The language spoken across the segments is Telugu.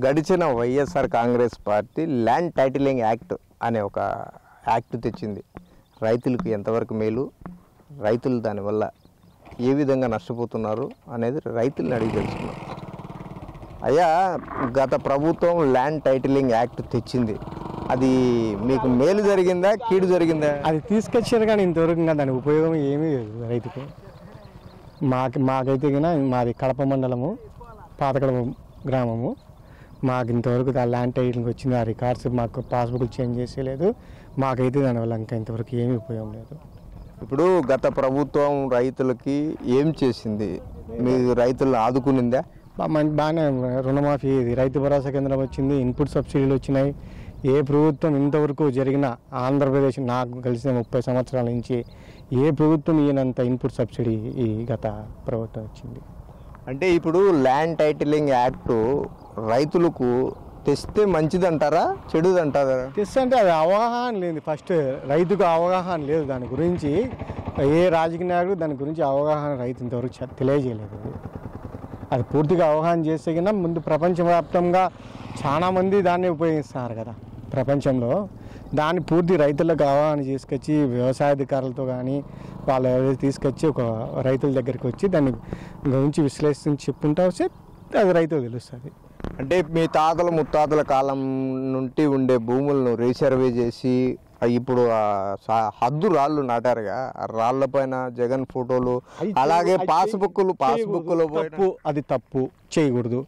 గడిచిన YSR Congress party land titling act అనే ఒక యాక్ట్ తెచ్చింది. రైతులకు ఎంతవరకు మేలు, రైతులు దానివల్ల ఏ విధంగా నష్టపోతున్నారు అనేది రైతులను అడిగి తెలుసుకున్నాం. అయ్యా, గత ప్రభుత్వం ల్యాండ్ టైటిలింగ్ యాక్ట్ తెచ్చింది, అది మీకు మేలు జరిగిందా, కీడు జరిగిందా? అది తీసుకొచ్చారు కానీ ఇంతవరకు దాని ఉపయోగం ఏమీ లేదు రైతుకు. మాకైతే కన్నా మాది కడప మండలము, పాతకడప గ్రామము. మాకు ఇంతవరకు ఆ ల్యాండ్ టైటిలింగ్ వచ్చింది, ఆ రికార్డ్స్ మాకు పాస్బుక్లు చేంజ్ చేసేలేదు. మాకైతే దానివల్ల ఇంకా ఇంతవరకు ఏమీ ఉపయోగం లేదు. ఇప్పుడు గత ప్రభుత్వం రైతులకి ఏం చేసింది? మీ రైతులను ఆదుకునిందా? బాగానే రుణమాఫీ, రైతు భరోసా కేంద్రం వచ్చింది, ఇన్పుట్ సబ్సిడీలు వచ్చినాయి. ఏ ప్రభుత్వం ఇంతవరకు జరిగిన ఆంధ్రప్రదేశ్ నాకు కలిసిన 30 సంవత్సరాల నుంచి ఏ ప్రభుత్వం ఈయనంత ఇన్పుట్ సబ్సిడీ ఈ గత ప్రభుత్వం వచ్చింది. అంటే ఇప్పుడు ల్యాండ్ టైటిలింగ్ యాక్ట్ రైతులకు తెస్తే మంచిదంటారా, చెడుదంటారా? తెస్తే అంటే అది అవగాహన లేదు. ఫస్ట్ రైతుకు అవగాహన లేదు దాని గురించి. ఏ రాజకీయ నాయకుడు దాని గురించి అవగాహన రైతు ఇంతవరకు తెలియజేయలేదు. అది పూర్తిగా అవగాహన చేస్తే కన్నా ముందు ప్రపంచవ్యాప్తంగా చాలామంది దాన్ని ఉపయోగిస్తున్నారు కదా ప్రపంచంలో. దాన్ని పూర్తి రైతులకు అవగాహన తీసుకొచ్చి వ్యవసాయ అధికారులతో కానీ వాళ్ళు ఎవరైతే తీసుకొచ్చి ఒక రైతుల దగ్గరికి వచ్చి దాన్ని గురించి విశ్లేషించి చెప్పుకుంటా వస్తే అది రైతులకు తెలుస్తుంది. అంటే మీ తాతల ముత్తాతల కాలం నుండి ఉండే భూములను రీసర్వే చేసి ఇప్పుడు హద్దు రాళ్ళు నాటారుగా, ఆ రాళ్ల పైన జగన్ ఫోటోలు, అలాగే పాస్బుక్లు అది తప్పు చేయకూడదు.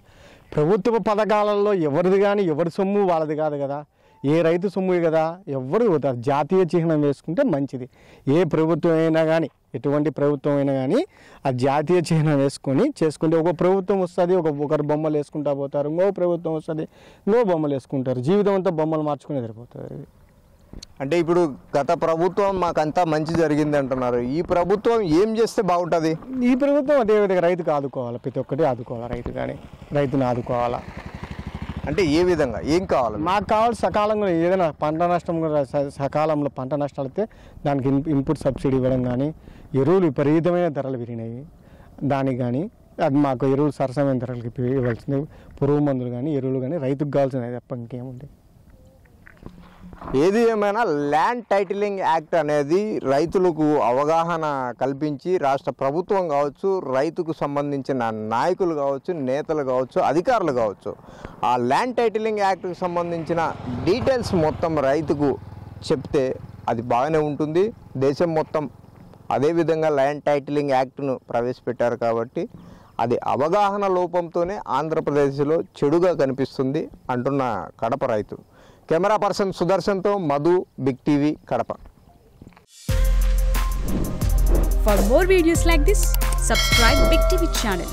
ప్రభుత్వ పథకాలలో ఎవరిది కానీ ఎవరి సొమ్ము వాళ్ళది కాదు కదా, ఏ రైతు సొమ్ము కదా, ఎవరు జాతీయ చిహ్నం వేసుకుంటే మంచిది. ఏ ప్రభుత్వం అయినా కానీ, ఎటువంటి ప్రభుత్వం అయినా కానీ ఆ జాతీయ చిహ్నం వేసుకొని చేసుకుంటే ఒక ప్రభుత్వం వస్తుంది, ఒకరు బొమ్మలు వేసుకుంటా పోతారు, ఇంకో ప్రభుత్వం వస్తుంది, ఇంకో బొమ్మలు వేసుకుంటారు, జీవితం అంతా బొమ్మలు మార్చుకునే సరిపోతుంది. అంటే ఇప్పుడు గత ప్రభుత్వం మాకంతా మంచి జరిగింది అంటున్నారు, ఈ ప్రభుత్వం ఏం చేస్తే బాగుంటుంది? ఈ ప్రభుత్వం అదేవిధంగా రైతుకు ఆదుకోవాలి, ప్రతి ఒక్కటి ఆదుకోవాలి, రైతు కానీ రైతుని ఆదుకోవాలా. అంటే ఏ విధంగా, ఏం కావాలి? మాకు కావాలి సకాలంలో ఏదైనా పంట నష్టం సకాలంలో పంట నష్టాలు అయితే దానికి ఇన్పుట్ సబ్సిడీ ఇవ్వడం కానీ, ఎరువులు విపరీతమైన ధరలు పెరిగినాయి దానికి కానీ అది మాకు ఎరువులు సరసమైన ధరలకి ఇవ్వాల్సింది, పురుగు మందులు కానీ ఎరువులు కానీ రైతుకు కావాల్సింది తప్ప ఇంకేముంది. ఏది ఏమైనా ల్యాండ్ టైటిలింగ్ యాక్ట్ అనేది రైతులకు అవగాహన కల్పించి రాష్ట్ర ప్రభుత్వం కావచ్చు, రైతుకు సంబంధించిన నాయకులు కావచ్చు, నేతలు కావచ్చు, అధికారులు కావచ్చు, ఆ ల్యాండ్ టైటిలింగ్ యాక్ట్కి సంబంధించిన డీటెయిల్స్ మొత్తం రైతుకు చెప్తే అది బాగానే ఉంటుంది. దేశం మొత్తం అదేవిధంగా ల్యాండ్ టైటిలింగ్ యాక్ట్ను ప్రవేశపెట్టారు కాబట్టి అది అవగాహన లోపంతోనే ఆంధ్రప్రదేశ్లో చెడుగా కనిపిస్తుంది అంటున్న కడప రైతు. కెమెరా పర్సన్ సుదర్శన్తో Madhu, big TV, Kadapa. For more videos like this, subscribe Big TV channel.